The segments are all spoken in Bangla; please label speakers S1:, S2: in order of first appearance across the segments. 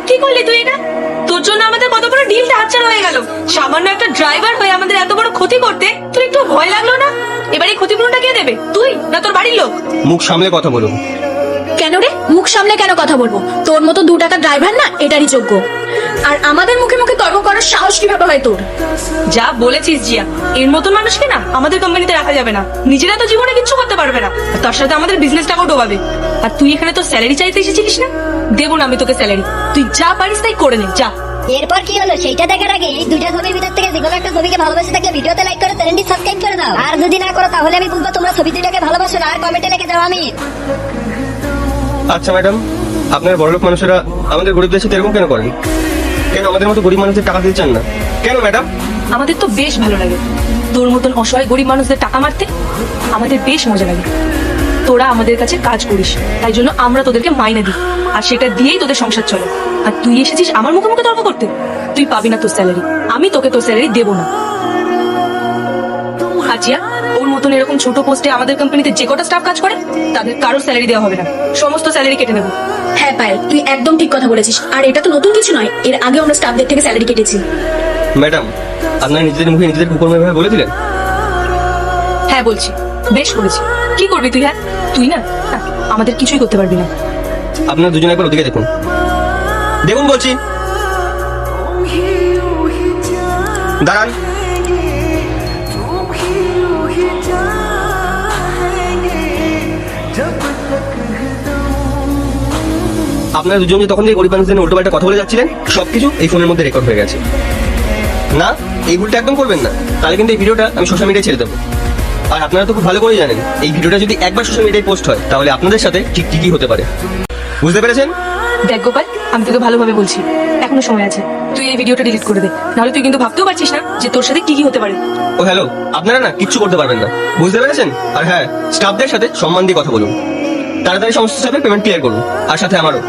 S1: কি করলি তুই এটা? তোর জন্য আমাদের কত বড় ডিলটা হাতছাড়া হয়ে গেল। সামান্য একটা ড্রাইভার হয়ে আমাদের এত বড় ক্ষতি করতে তোর একটু ভয় লাগলো না? এবার এই ক্ষতিপূরণটা কে দেবে, তুই না তোর বাড়ির লোক?
S2: মুখ সামলে কথা বলুন।
S3: কেন রে, মুখ সামলে কেন কথা বলবো? তোর মতো 2 টাকা ড্রাইভার না এটারই যোগ্য। আর আমাদের মুখে মুখে তর্ক করার সাহস কিভাবে হয় তোর?
S1: যা বলেছিস জিয়া, এর মতন মানুষকে না আমাদের কোম্পানিতে রাখা যাবে না। নিজেরা তো জীবনে কিচ্ছু করতে পারবে না, আর তার সাথে আমাদের বিজনেসটাকেও ডোবাবে। আর তুই এখানে তো স্যালারি চাইতে এসেছিলিস না? দেবো না আমি তোকে স্যালারি, তুই যা পারিস তাই করে নে, যা।
S4: এরপর কি হলো সেইটা দেখার আগে এই 2টা ছবির ভিতর থেকে যেকোনো একটা ছবিকে ভালোবাসে থাকলে ভিডিওতে লাইক করে চ্যানেলটি সাবস্ক্রাইব করে দাও। আর যদি না করো তাহলে আমি বলবো তোমরা ছবি দুটাকে ভালোবাসো না, আর কমেন্টে লিখে দাও আমি।
S2: আচ্ছা ম্যাডাম, আপনার বড়লোক মানুষেরা আমাদের গরিবদের সাথে এরকম কেন করেন? কেন আমাদের মতো গরিব মানুষদের টাকা দিতে চান না কেন ম্যাডাম?
S1: আমাদের তো বেশ ভালো লাগে তোর মতন অসহায় গরিব মানুষদের টাকা মারতে, আমাদের বেশ মজা লাগে। তোরা আমাদের কাছে কাজ করিস, তাই জন্য আমরা তোদেরকে মাইনে দিই, আর সেটা দিয়েই তোদের সংসার চলে। আর তুই এসেছিস আমার মুখে মুখে তর্ক করতে? তুই পাবি না তোর স্যালারি, আমি তোকে তোর স্যালারি দেবো না। হাজিয়া, ওর মতন এরকম ছোট পোস্টে আমাদের কোম্পানিতে যে কটা স্টাফ কাজ করে তাদের কারোর স্যালারি দেওয়া হবে না, সমস্ত স্যালারি কেটে নেবো।
S3: হ্যাঁ পায়েল, তুই একদম ঠিক কথা বলেছিস। আর এটা তো নতুন কিছু নয়, এর আগে আমরা স্টাফদের থেকে স্যালারি কেটেছি।
S2: ম্যাডাম, আপনার নিজেদের মুখে নিজেদের কুকর্মের ভাবে বলে দিলেন?
S1: হ্যাঁ বলছি, বেশ করেছি। কি করবি তুই? হ্যাঁ তুই না আমাদের কিছুই করতে পারবি না।
S2: আপনারা দুজনে একবার ওদিকে দেখুন, দেখুন বলছি। দাঁড়ান। আপনারা দুজন যে তখন থেকে গরিব মানুষদের উল্টো পাল্টা কথা বলে যাচ্ছিলেন, সবকিছু এই ফোনের মধ্যে রেকর্ড হয়ে গেছে। না, এই ভুলটা একদম করবেন না, তাহলে কিন্তু এই ভিডিওটা আমি সোশ্যাল মিডিয়ায় ছেড়ে দেবো। আর আপনারা তো খুব ভালো করেই জানেন এই ভিডিওটা যদি একবার সোশ্যাল মিডিয়ায় পোস্ট হয় তাহলে আপনাদের সাথে ঠিক কি হতে পারে। বুঝতে পেরেছেন?
S1: দেখ গোপাল, আমি তোকে ভালোভাবে বলছি, এখনো সময় আছে। তুই এই ভিডিওটা ডিলিট করে দে, নাহলে তুই কিন্তু ভাবতেও পারছিস না যে তোর সাথে কি হতে পারে।
S2: ও হ্যালো, আপনারা না কিচ্ছু করতে পারবেন না, বুঝতে পেরেছেন? আর হ্যাঁ, স্টাফদের সাথে সম্মান দিয়ে কথা বলুন, তাড়াতাড়ি সমস্ত স্টাফের পেমেন্ট ক্লিয়ার করুন, আর সাথে আমারও।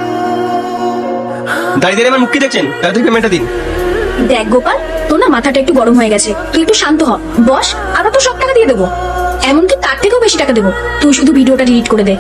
S2: দাঁড়িয়ে আমার মুখ কি দেখছেন? তাড়াতাড়ি পেমেন্টটা দিন।
S3: দেখ গোপাল, তোর না মাথাটা একটু গরম হয়ে গেছে, তুই একটু শান্ত হ। বস, আমরা তো সব টাকা দিয়ে দেবো, এমনকি তার থেকেও বেশি টাকা দেবো। তুই শুধু ভিডিওটা ডিলিট করে দে।